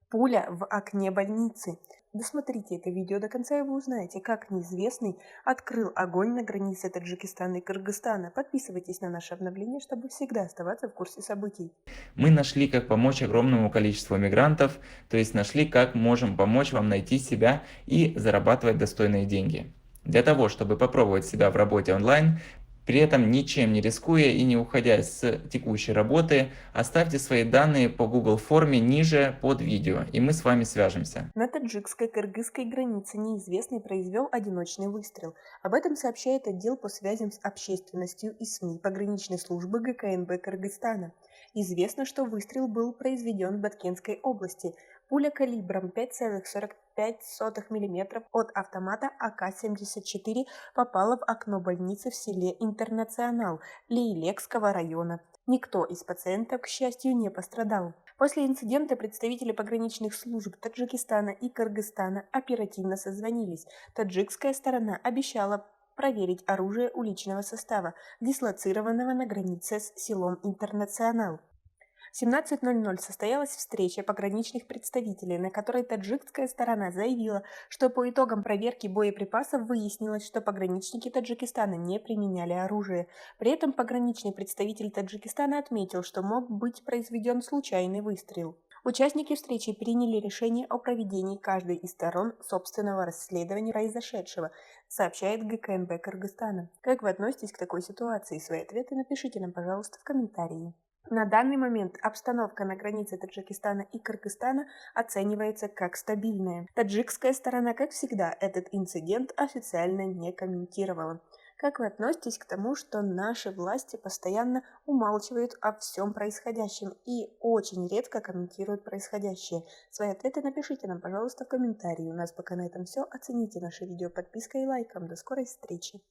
Пуля в окне больницы. Досмотрите это видео до конца, и вы узнаете, как неизвестный открыл огонь на границе Таджикистана и Кыргызстана. Подписывайтесь на наши обновления, чтобы всегда оставаться в курсе событий. Мы нашли, как помочь огромному количеству мигрантов, то есть нашли, как можем помочь вам найти себя и зарабатывать достойные деньги. Для того, чтобы попробовать себя в работе онлайн, при этом ничем не рискуя и не уходя с текущей работы, оставьте свои данные по Google форме ниже под видео, и мы с вами свяжемся. На таджикско-кыргызской границе неизвестный произвел одиночный выстрел. Об этом сообщает отдел по связям с общественностью и СМИ пограничной службы ГКНБ Кыргызстана. Известно, что выстрел был произведен в Баткенской области. Пуля калибром 5,45 мм от автомата АК-74 попала в окно больницы в селе Интернационал Лейлекского района. Никто из пациентов, к счастью, не пострадал. После инцидента представители пограничных служб Таджикистана и Кыргызстана оперативно созвонились. Таджикская сторона обещала проверить оружие уличного состава, дислоцированного на границе с селом Интернационал. В 17:00 состоялась встреча пограничных представителей, на которой таджикская сторона заявила, что по итогам проверки боеприпасов выяснилось, что пограничники Таджикистана не применяли оружие. При этом пограничный представитель Таджикистана отметил, что мог быть произведен случайный выстрел. Участники встречи приняли решение о проведении каждой из сторон собственного расследования произошедшего, сообщает ГКНБ Кыргызстана. Как вы относитесь к такой ситуации? Свои ответы напишите нам, пожалуйста, в комментарии. На данный момент обстановка на границе Таджикистана и Кыргызстана оценивается как стабильная. Таджикская сторона, как всегда, этот инцидент официально не комментировала. Как вы относитесь к тому, что наши власти постоянно умалчивают о всем происходящем и очень редко комментируют происходящее? Свои ответы напишите нам, пожалуйста, в комментарии. У нас пока на этом все. Оцените наше видео подпиской и лайком. До скорой встречи!